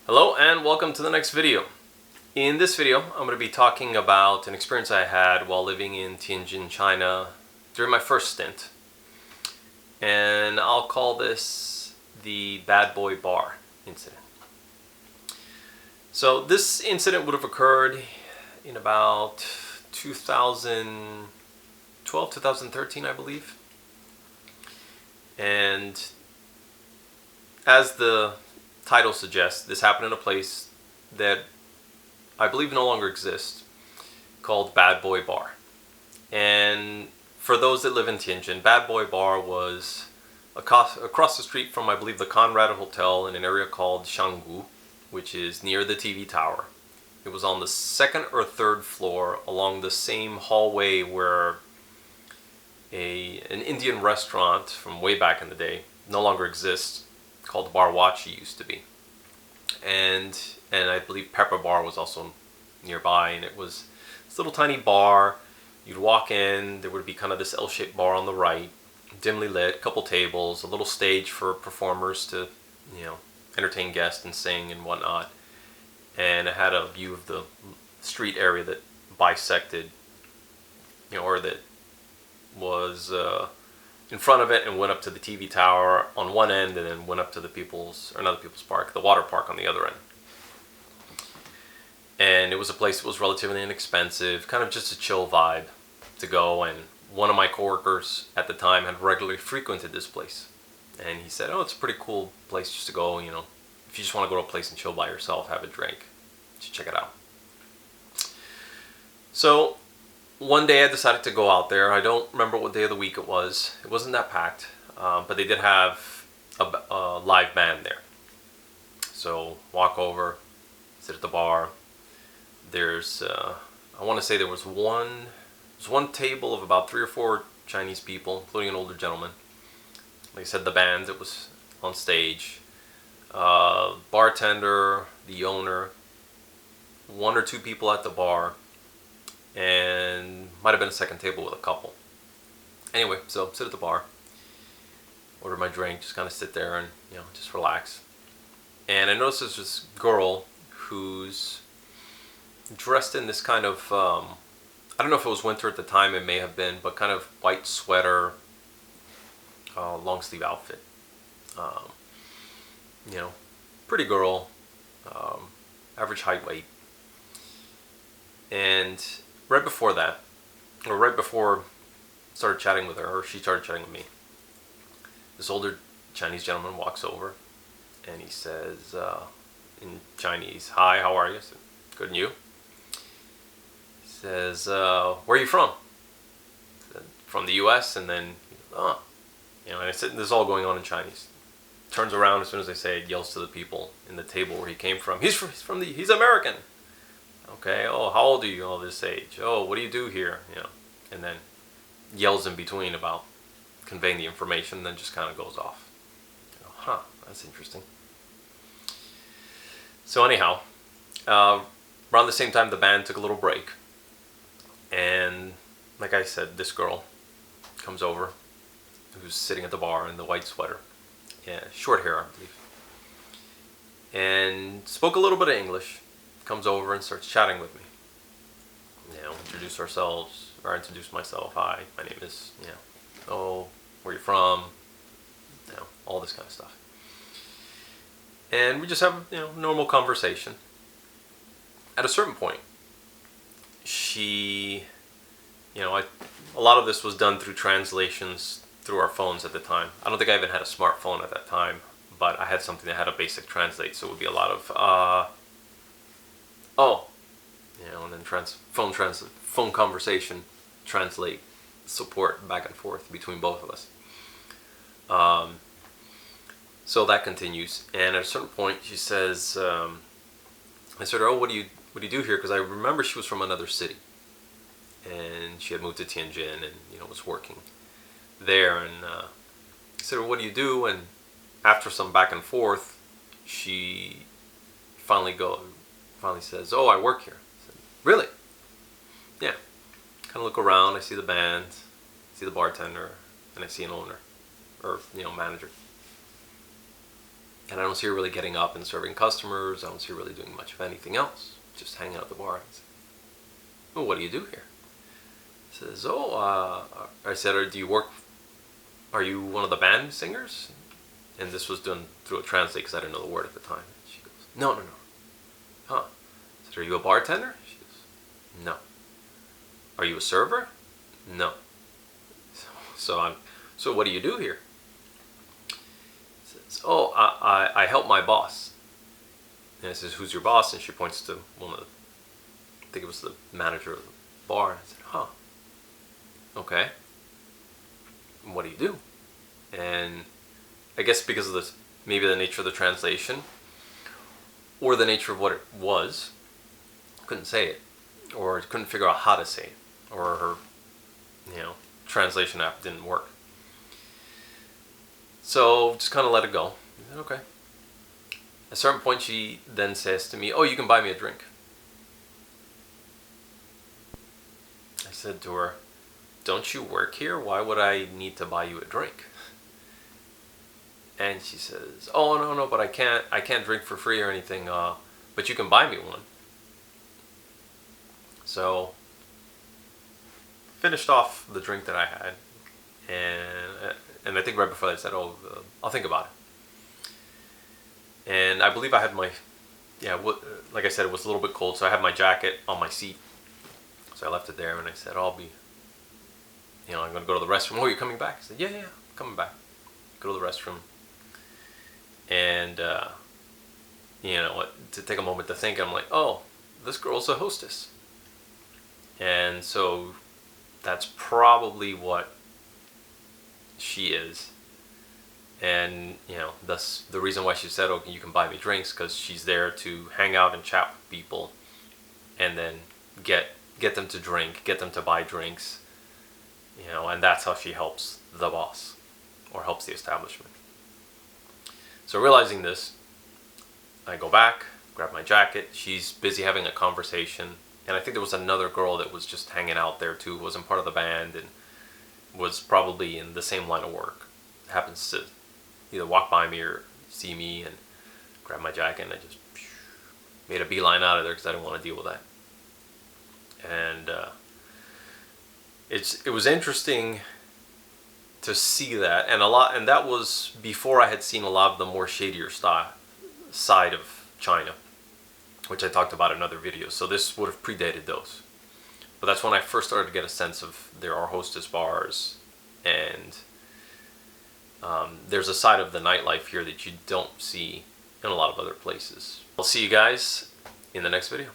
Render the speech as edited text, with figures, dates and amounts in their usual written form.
Hello and welcome to the next video. In this video, I'm going to be talking about an experience I had while living in Tianjin, China during my first stint. And I'll call this the Bad Boy Bar incident. So this incident would have occurred in about 2012, 2013, I believe. And as the title suggests, this happened in a place that I believe no longer exists, called Bad Boy Bar. And for those that live in Tianjin, Bad Boy Bar was across the street from, I believe, the Conrad Hotel in an area called Shanggu, which is near the TV tower. It was on the second or third floor along the same hallway where an Indian restaurant from way back in the day no longer exists, called Bar Wachi used to be. And I believe Pepper Bar was also nearby, and it was this little tiny bar. You'd walk in, there would be kind of this L-shaped bar on the right, dimly lit, couple tables, a little stage for performers to, entertain guests and sing and whatnot. And it had a view of the street area that bisected, or that was in front of it and went up to the TV tower on one end, and then went up to the another People's Park, the water park on the other end. And it was a place that was relatively inexpensive, kind of just a chill vibe to go. And one of my coworkers at the time had regularly frequented this place. And he said, oh, it's a pretty cool place just to go, if you just want to go to a place and chill by yourself, have a drink, just check it out. So one day I decided to go out there. I don't remember what day of the week it was. It wasn't that packed, but they did have a live band there. So walk over, sit at the bar. There's, I want to say there was one table of about 3 or 4 Chinese people, including an older gentleman. Like I said, the band that was on stage, bartender, the owner, 1 or 2 people at the bar, and might have been a second table with a couple. Anyway, so sit at the bar, order my drink, just kind of sit there and just relax. And I noticed there's this girl who's dressed in this kind of I don't know if it was winter at the time, it may have been, but kind of white sweater, long sleeve outfit. Pretty girl, average height, weight. And right before that, or right before I started chatting with her, or she started chatting with me, this older Chinese gentleman walks over and he says in Chinese, "Hi, how are you?" I said, "Good, and you?" He says, "Where are you from?" I said, "From the US." And then, and I said, this is all going on in Chinese. Turns around as soon as I say it, yells to the people in the table where he came from. He's American. Okay, oh, how old are you? Oh, this age. Oh, what do you do here? And then yells in between about conveying the information, and then just kind of goes off. That's interesting. So anyhow, around the same time, the band took a little break. And like I said, this girl comes over, who's sitting at the bar in the white sweater. Yeah, short hair, I believe. And spoke a little bit of English. Comes over and starts chatting with me. Introduce ourselves, or introduce myself. Hi, my name is, oh, where are you from? All this kind of stuff. And we just have, normal conversation. At a certain point, she, a lot of this was done through translations through our phones at the time. I don't think I even had a smartphone at that time, but I had something that had a basic translate, so it would be a lot of, and then phone conversation, translate, support back and forth between both of us. So that continues, and at a certain point she says, I said, "Oh, what do you do here?" Because I remember she was from another city, and she had moved to Tianjin, and was working there. And I said, "Well, what do you do?" And after some back and forth, she finally says, "Oh, I work here." I said, "Really?" Yeah. Kind of look around. I see the band, see the bartender, and I see an owner, or manager. And I don't see her really getting up and serving customers. I don't see her really doing much of anything else. Just hanging out at the bar. I said, well, what do you do here? He says, I said, are you one of the band singers? And this was done through a translate because I didn't know the word at the time. She goes, no. Huh. I said, are you a bartender? She goes, no. Are you a server? No. So what do you do here? He says, I help my boss. And I says, who's your boss? And she points to I think it was the manager of the bar. And I said, huh. Okay. And what do you do? And I guess because of maybe the nature of the translation or the nature of what it was, couldn't say it, or couldn't figure out how to say it, or her, translation app didn't work. So just kind of let it go. I said, okay. At a certain point, she then says to me, oh, you can buy me a drink. I said to her, don't you work here? Why would I need to buy you a drink? And she says, oh, no, but I can't drink for free or anything, but you can buy me one. So, finished off the drink that I had, and I think right before that I said, I'll think about it. And I believe I had like I said, it was a little bit cold, so I had my jacket on my seat. So I left it there, and I said, I'm going to go to the restroom. Oh, you're coming back? I said, yeah, I'm coming back. Go to the restroom. And, to take a moment to think, I'm like, oh, this girl's a hostess. And so that's probably what she is. And, that's the reason why she said, okay, you can buy me drinks, because she's there to hang out and chat with people and then get them to drink, get them to buy drinks, and that's how she helps the boss or helps the establishment. So realizing this, I go back, grab my jacket. She's busy having a conversation. And I think there was another girl that was just hanging out there too, wasn't part of the band and was probably in the same line of work. Happens to either walk by me or see me and grab my jacket, and I just made a beeline out of there because I didn't want to deal with that. And it was interesting to see that, and that was before I had seen a lot of the more shadier side of China, which I talked about in other videos. So this would have predated those. But that's when I first started to get a sense of there are hostess bars, and there's a side of the nightlife here that you don't see in a lot of other places. I'll see you guys in the next video.